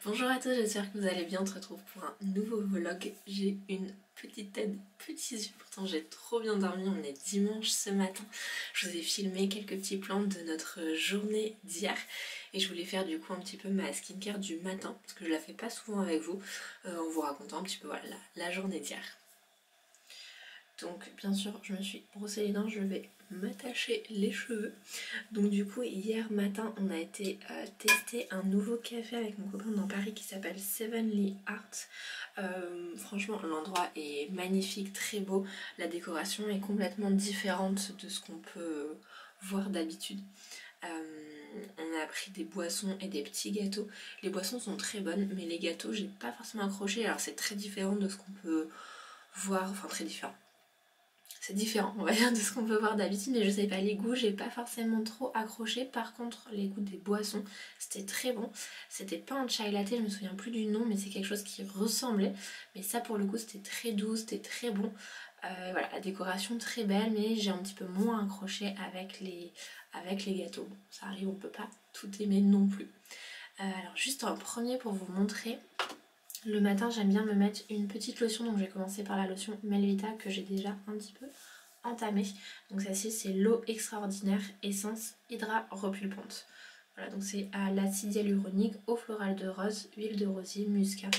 Bonjour à tous, j'espère que vous allez bien, on se retrouve pour un nouveau vlog. J'ai une petite tête, petits yeux, pourtant j'ai trop bien dormi, on est dimanche ce matin. Je vous ai filmé quelques petits plans de notre journée d'hier et je voulais faire du coup un petit peu ma skincare du matin, parce que je la fais pas souvent avec vous, en vous racontant un petit peu voilà, la journée d'hier. Donc bien sûr je me suis brossé les dents, je vais m'attacher les cheveux. Donc du coup hier matin on a été tester un nouveau café avec mon copain dans Paris qui s'appelle Sevenly Art. Franchement l'endroit est magnifique, très beau, la décoration est complètement différente de ce qu'on peut voir d'habitude. On a pris des boissons et des petits gâteaux. Les boissons sont très bonnes mais les gâteaux j'ai pas forcément accroché, alors c'est très différent de ce qu'on peut voir, enfin très différent. C'est différent, on va dire, de ce qu'on peut voir d'habitude, mais je sais pas, les goûts, j'ai pas forcément trop accroché. Par contre, les goûts des boissons, c'était très bon. C'était pas un chai latte, je me souviens plus du nom, mais c'est quelque chose qui ressemblait. Mais ça, pour le coup, c'était très doux, c'était très bon. Voilà, la décoration très belle, mais j'ai un petit peu moins accroché avec les gâteaux. Bon, ça arrive, on peut pas tout aimer non plus. Alors, juste en premier pour vous montrer. Le matin j'aime bien me mettre une petite lotion, donc je vais commencer par la lotion Melvita que j'ai déjà un petit peu entamée. Donc celle-ci c'est l'eau extraordinaire essence hydra repulpante. Voilà, donc c'est à l'acide hyaluronique, eau florale de rose, huile de rosier, muscat. Donc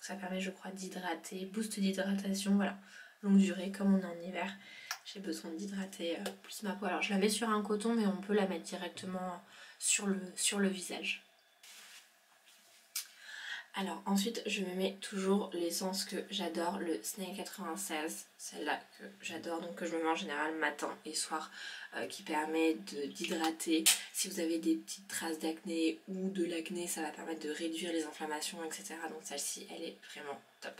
ça permet je crois d'hydrater, boost d'hydratation, voilà, longue durée comme on est en hiver. J'ai besoin d'hydrater plus ma peau. Alors je la mets sur un coton mais on peut la mettre directement sur le visage. Alors ensuite je me mets toujours l'essence que j'adore, le Snail 96, celle-là que j'adore, donc que je me mets en général matin et soir, qui permet d'hydrater. Si vous avez des petites traces d'acné ou de l'acné, ça va permettre de réduire les inflammations, etc. Donc celle-ci elle est vraiment top.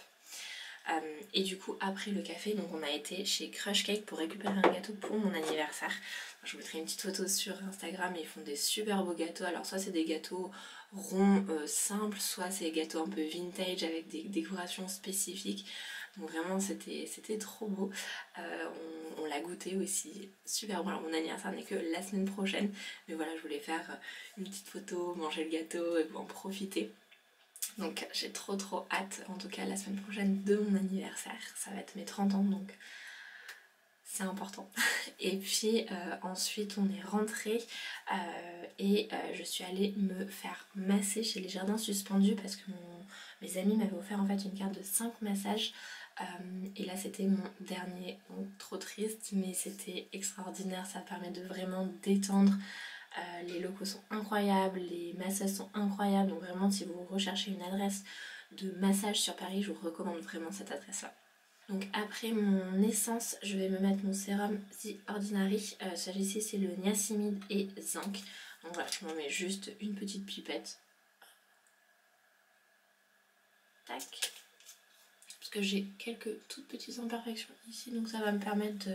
Et du coup après le café, donc on a été chez Crush Cake pour récupérer un gâteau pour mon anniversaire. Je vous mettrai une petite photo sur Instagram, ils font des super beaux gâteaux. Alors soit c'est des gâteaux ronds simples, soit c'est des gâteaux un peu vintage avec des décorations spécifiques. Donc vraiment c'était trop beau. On l'a goûté aussi, super bon. Alors mon anniversaire n'est que la semaine prochaine, mais voilà, je voulais faire une petite photo, manger le gâteau et en profiter. Donc j'ai trop hâte, en tout cas la semaine prochaine, de mon anniversaire. Ça va être mes 30 ans, donc c'est important. Et puis ensuite on est rentré et je suis allée me faire masser chez les Jardins Suspendus parce que mes amis m'avaient offert en fait une carte de 5 massages. Et là c'était mon dernier, donc trop triste, mais c'était extraordinaire, ça permet de vraiment détendre. Les locaux sont incroyables, les massages sont incroyables, donc vraiment si vous recherchez une adresse de massage sur Paris, je vous recommande vraiment cette adresse là. Donc après mon essence, je vais me mettre mon sérum The Ordinary, celui-ci c'est le niacinamide et zinc, donc voilà, je m'en mets juste une petite pipette, tac, parce que j'ai quelques toutes petites imperfections ici, donc ça va me permettre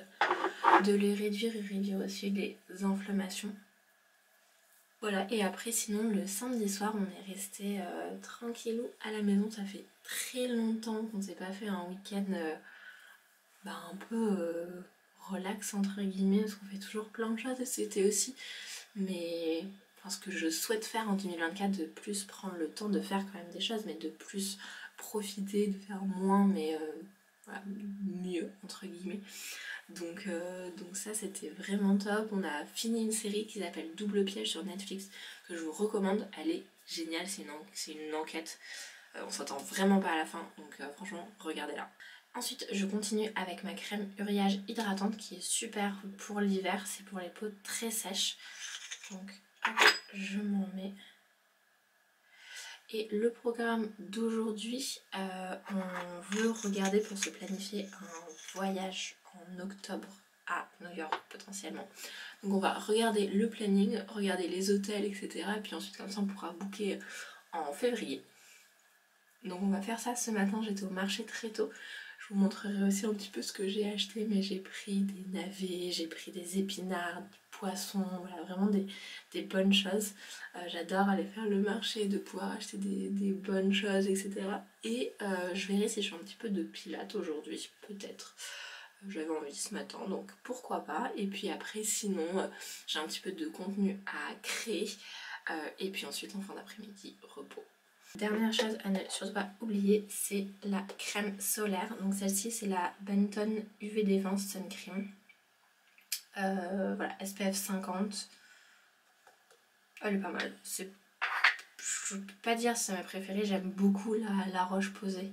de les réduire et réduire aussi les inflammations. Voilà, et après sinon le samedi soir on est resté tranquillou à la maison. Ça fait très longtemps qu'on ne s'est pas fait un week-end un peu relax entre guillemets, parce qu'on fait toujours plein de choses et c'était aussi, mais enfin, ce que je souhaite faire en 2024, de plus prendre le temps de faire quand même des choses, mais de plus profiter, de faire moins mais voilà, mieux entre guillemets. Donc ça c'était vraiment top. On a fini une série qui s'appelle Double Piège sur Netflix que je vous recommande, elle est géniale, c'est une enquête, on s'attend vraiment pas à la fin, donc franchement regardez-la. Ensuite je continue avec ma crème uriage hydratante qui est super pour l'hiver, c'est pour les peaux très sèches, donc hop, je m'en mets. Et le programme d'aujourd'hui, on veut regarder pour se planifier un voyage en octobre à New York potentiellement. Donc on va regarder le planning, regarder les hôtels, etc. Et puis ensuite comme ça on pourra booker en février. Donc on va faire ça ce matin, j'étais au marché très tôt. Je vous montrerai aussi un petit peu ce que j'ai acheté, mais j'ai pris des navets, j'ai pris des épinards, du poisson, voilà, vraiment des bonnes choses. J'adore aller faire le marché, de pouvoir acheter des bonnes choses, etc. Et je verrai si je fais un petit peu de pilates aujourd'hui, peut-être. J'avais envie ce matin, donc pourquoi pas. Et puis après, sinon, j'ai un petit peu de contenu à créer. Et puis ensuite, en fin d'après-midi, repos. Dernière chose à ne surtout pas oublier, c'est la crème solaire. Donc celle-ci c'est la Benton UV Defense Sun Cream. Voilà, SPF 50. Elle est pas mal. Je peux pas dire si c'est ma préférée, j'aime beaucoup la roche posée.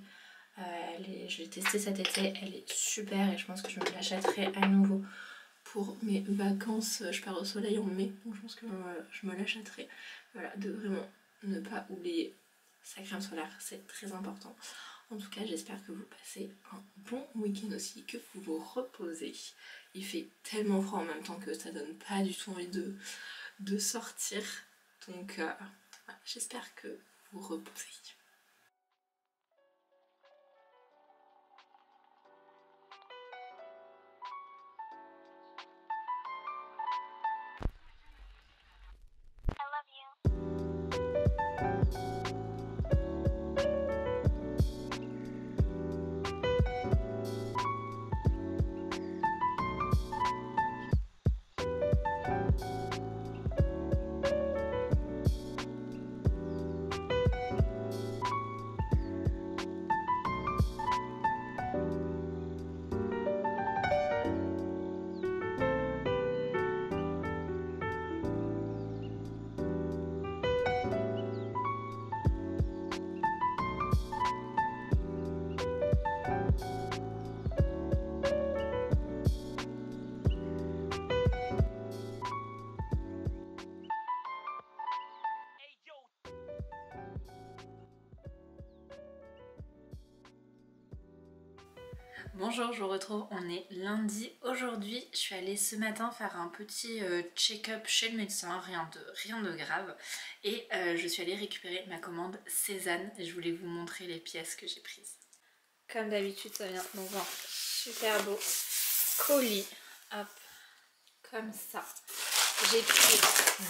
Je l'ai testée cet été, elle est super et je pense que je me l'achèterai à nouveau pour mes vacances. Je pars au soleil en mai, donc je pense que je me l'achèterai. Voilà, de vraiment ne pas oublier sa crème solaire, c'est très important. En tout cas, j'espère que vous passez un bon week-end aussi, que vous vous reposez. Il fait tellement froid en même temps que ça donne pas du tout envie de sortir. Donc voilà, j'espère que vous reposez. Bonjour, je vous retrouve, on est lundi. Aujourd'hui, je suis allée ce matin faire un petit check-up chez le médecin, rien de grave. Et je suis allée récupérer ma commande Cézanne et je voulais vous montrer les pièces que j'ai prises. Comme d'habitude, ça vient dans un super beau colis. Hop, comme ça. J'ai pris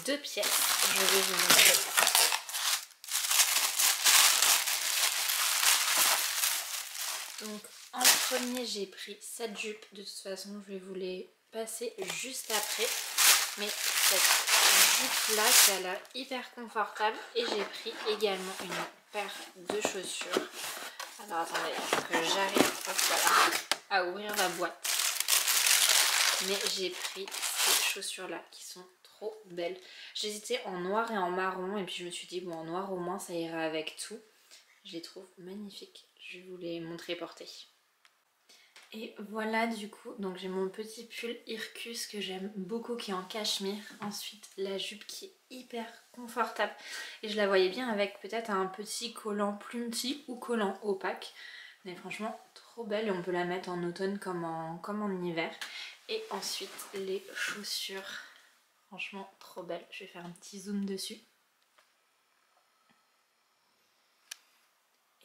2 pièces, je vais vous montrer. Donc en premier j'ai pris cette jupe, de toute façon je vais vous les passer juste après. Mais cette jupe là qui a l'air hyper confortable, et j'ai pris également une paire de chaussures. Alors attendez que j'arrive voilà, à ouvrir la boîte. Mais j'ai pris ces chaussures là qui sont trop belles. J'hésitais en noir et en marron et puis je me suis dit bon en noir au moins ça ira avec tout. Je les trouve magnifiques. Je vais vous les montrer porter. Et voilà du coup, donc j'ai mon petit pull Irkus que j'aime beaucoup qui est en cachemire. Ensuite la jupe qui est hyper confortable. Et je la voyais bien avec peut-être un petit collant plumetis ou collant opaque. Mais franchement trop belle et on peut la mettre en automne comme en hiver. Et ensuite les chaussures, franchement trop belles. Je vais faire un petit zoom dessus.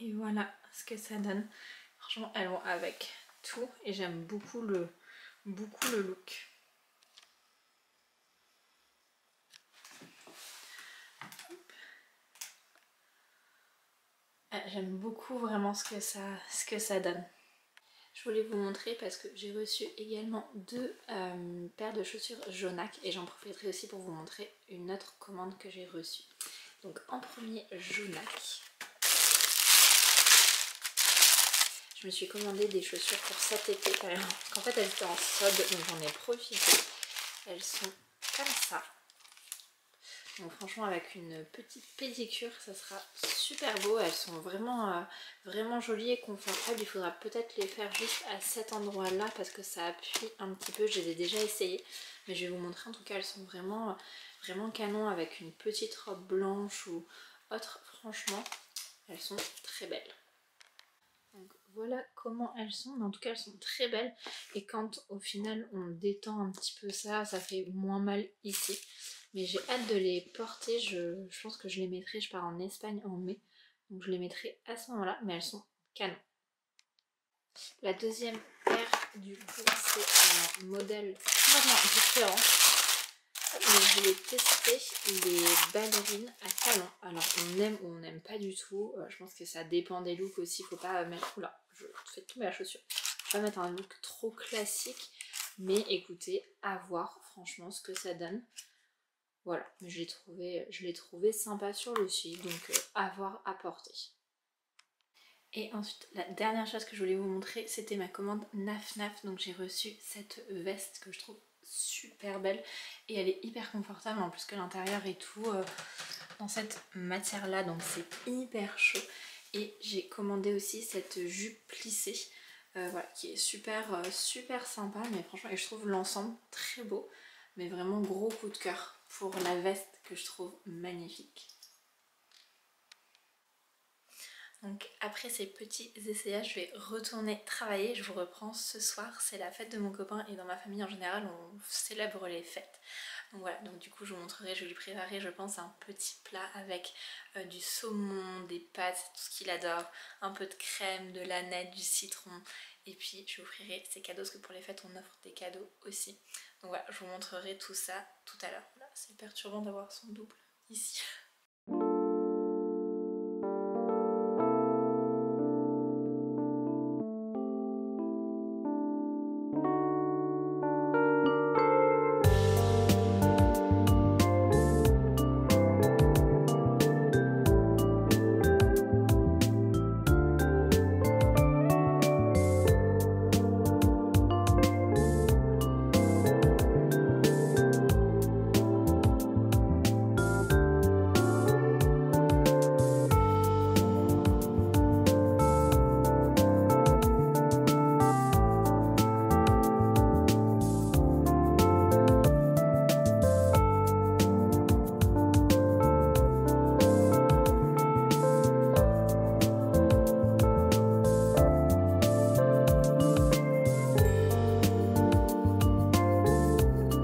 Et voilà ce que ça donne. Franchement, elles vont avec tout et j'aime beaucoup le look. J'aime beaucoup vraiment ce que ça donne. Je voulais vous montrer parce que j'ai reçu également 2 paires de chaussures Jonac et j'en profiterai aussi pour vous montrer une autre commande que j'ai reçue. Donc en premier Jonac. Je me suis commandé des chaussures pour cet été quand même. En fait elles étaient en solde donc j'en ai profité. Elles sont comme ça. Donc franchement avec une petite pédicure ça sera super beau. Elles sont vraiment, vraiment jolies et confortables. Il faudra peut-être les faire juste à cet endroit là parce que ça appuie un petit peu. Je les ai déjà essayées. Mais je vais vous montrer en tout cas elles sont vraiment, vraiment canon avec une petite robe blanche ou autre. Franchement elles sont très belles. Donc voilà comment elles sont, mais en tout cas elles sont très belles et quand au final on détend un petit peu ça fait moins mal ici. Mais j'ai hâte de les porter, je pense que je les mettrai, je pars en Espagne en mai, donc je les mettrai à ce moment-là, mais elles sont canon. La deuxième paire du coup c'est un modèle complètement différent. Mais je vais tester les ballerines à talons. Alors on aime ou on n'aime pas du tout. Je pense que ça dépend des looks aussi. Faut pas mettre... Oula, je fais tomber la chaussure. Faut pas mettre un look trop classique. Mais écoutez, à voir franchement ce que ça donne. voilà, mais je l'ai trouvé sympa sur le site, donc à voir, à porter. Et ensuite, la dernière chose que je voulais vous montrer, c'était ma commande Naf Naf. Donc j'ai reçu cette veste que je trouve super belle et elle est hyper confortable en plus que l'intérieur est tout dans cette matière là, donc c'est hyper chaud. Et j'ai commandé aussi cette jupe plissée, voilà, qui est super sympa, mais franchement, et je trouve l'ensemble très beau, mais vraiment gros coup de cœur pour la veste que je trouve magnifique. Donc après ces petits essayages, je vais retourner travailler. Je vous reprends ce soir, c'est la fête de mon copain et dans ma famille en général on célèbre les fêtes. Donc voilà, donc du coup je vous montrerai, je vais lui préparer je pense un petit plat avec du saumon, des pâtes, tout ce qu'il adore, un peu de crème, de la nette, du citron, et puis je vous offrirai ses cadeaux parce que pour les fêtes on offre des cadeaux aussi. Donc voilà, je vous montrerai tout ça tout à l'heure. Voilà, c'est perturbant d'avoir son double ici.